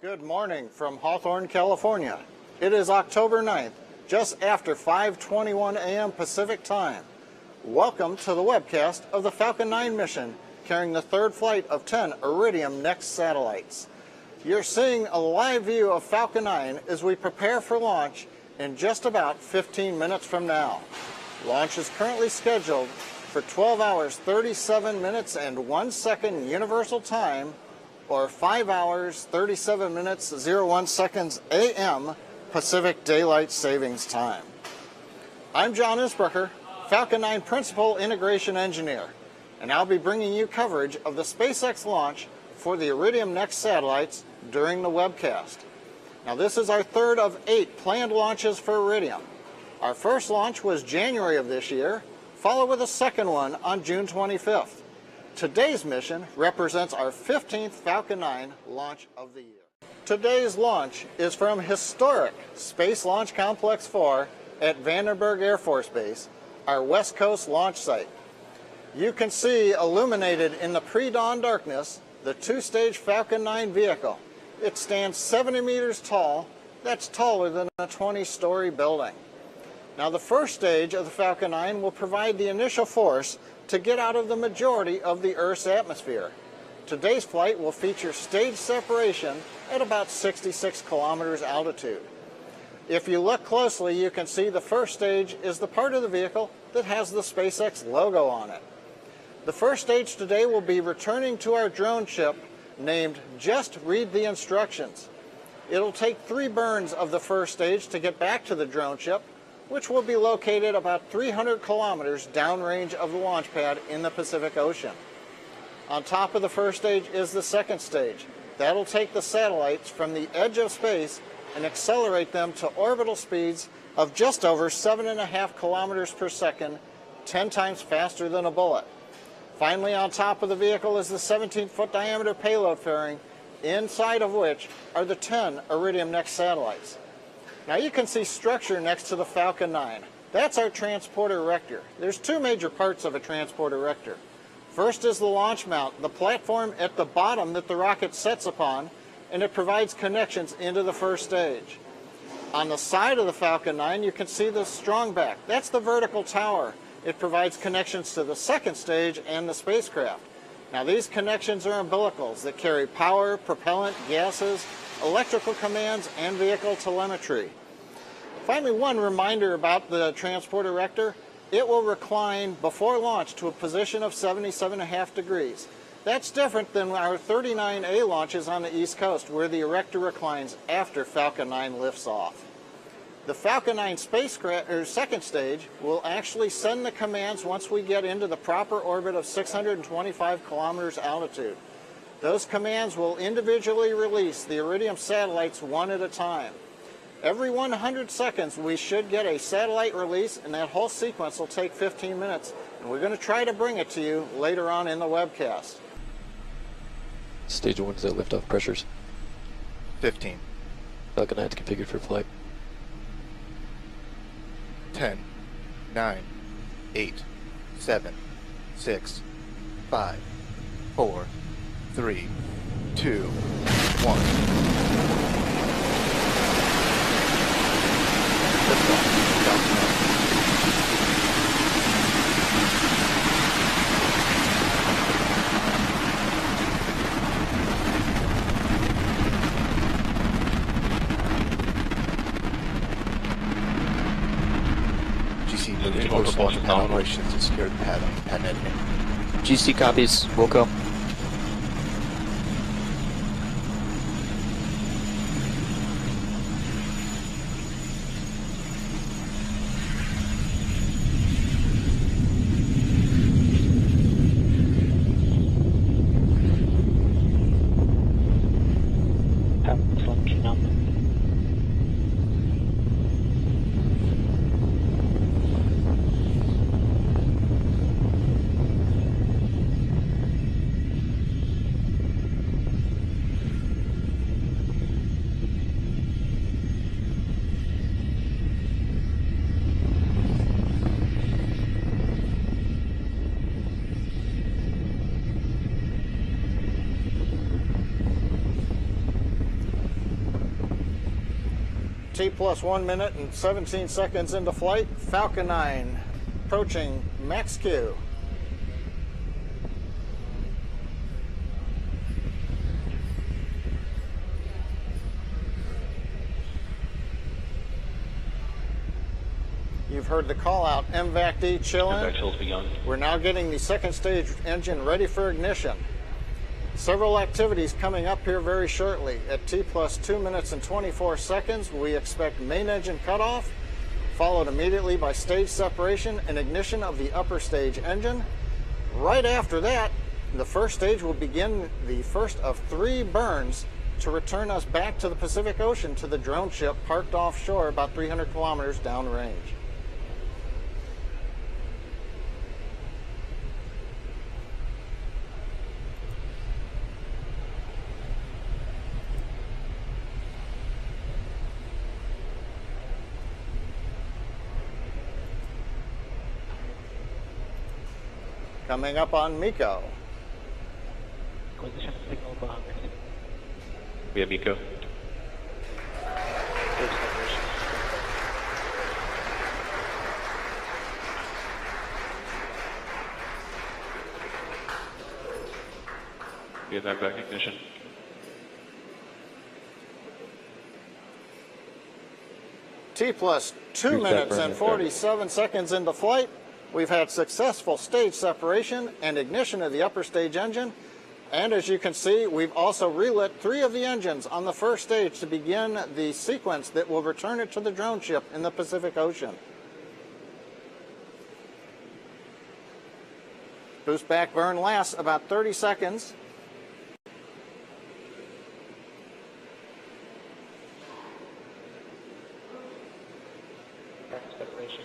Good morning from Hawthorne, California. It is October 9th, just after 5:21 a.m. Pacific Time. Welcome to the webcast of the Falcon 9 mission, carrying the third flight of 10 Iridium Next satellites. You're seeing a live view of Falcon 9 as we prepare for launch in just about 15 minutes from now. Launch is currently scheduled for 12 hours, 37 minutes, and 1 second Universal Time, or 5 hours, 37 minutes, 01 seconds a.m. Pacific Daylight Savings Time. I'm John Insprucker, Falcon 9 Principal Integration Engineer, and I'll be bringing you coverage of the SpaceX launch for the Iridium Next satellites during the webcast. Now, this is our third of 8 planned launches for Iridium. Our first launch was January of this year, followed with a second one on June 25th. Today's mission represents our 15th Falcon 9 launch of the year. Today's launch is from historic Space Launch Complex 4 at Vandenberg Air Force Base, our West Coast launch site. You can see illuminated in the pre-dawn darkness the two-stage Falcon 9 vehicle. It stands 70 meters tall. That's taller than a 20-story building. Now, the first stage of the Falcon 9 will provide the initial force to get out of the majority of the Earth's atmosphere. Today's flight will feature stage separation at about 66 kilometers altitude. If you look closely, you can see the first stage is the part of the vehicle that has the SpaceX logo on it. The first stage today will be returning to our drone ship named Just Read the Instructions. It'll take 3 burns of the first stage to get back to the drone ship, which will be located about 300 kilometers downrange of the launch pad in the Pacific Ocean. On top of the first stage is the second stage. That'll take the satellites from the edge of space and accelerate them to orbital speeds of just over 7.5 kilometers per second, 10 times faster than a bullet. Finally, on top of the vehicle is the 17-foot diameter payload fairing, inside of which are the 10 Iridium Next satellites. Now, you can see structure next to the Falcon 9. That's our transporter erector. There's 2 major parts of a transporter erector. First is the launch mount, the platform at the bottom that the rocket sets upon, and it provides connections into the first stage. On the side of the Falcon 9, you can see the strong back. That's the vertical tower. It provides connections to the second stage and the spacecraft. Now, these connections are umbilicals that carry power, propellant, gases, electrical commands, and vehicle telemetry. Finally, one reminder about the transporter erector: it will recline before launch to a position of 77.5 degrees. That's different than our 39A launches on the East Coast, where the erector reclines after Falcon 9 lifts off. The Falcon 9 second stage will actually send the commands once we get into the proper orbit of 625 kilometers altitude. Those commands will individually release the Iridium satellites one at a time. Every 100 seconds, we should get a satellite release, and that whole sequence will take 15 minutes. And we're going to try to bring it to you later on in the webcast. Stage 1 is at liftoff pressures. 15. Falcon 9 is configured for flight. 10, 9, 8, 7, 6, 5, 4, 3, 2, 1. GC moving to post launch pad operations to secure the pad on pad editing. GC copies, Wilco. T plus 1 minute and 17 seconds into flight. Falcon 9 approaching max Q. You've heard the call out, MVAC-D chilling. We're now getting the second stage engine ready for ignition. Several activities coming up here very shortly. At T plus 2 minutes and 24 seconds, we expect main engine cutoff, followed immediately by stage separation and ignition of the upper stage engine. Right after that, the first stage will begin the first of 3 burns to return us back to the Pacific Ocean to the drone ship parked offshore about 300 kilometers downrange. Coming up on MECO. Condition signal behind. We have MECO. We have that back ignition. T plus 2 minutes and 47 seconds into flight. We've had successful stage separation and ignition of the upper stage engine. And as you can see, we've also relit 3 of the engines on the first stage to begin the sequence that will return it to the drone ship in the Pacific Ocean. Boost back burn lasts about 30 seconds. Separation.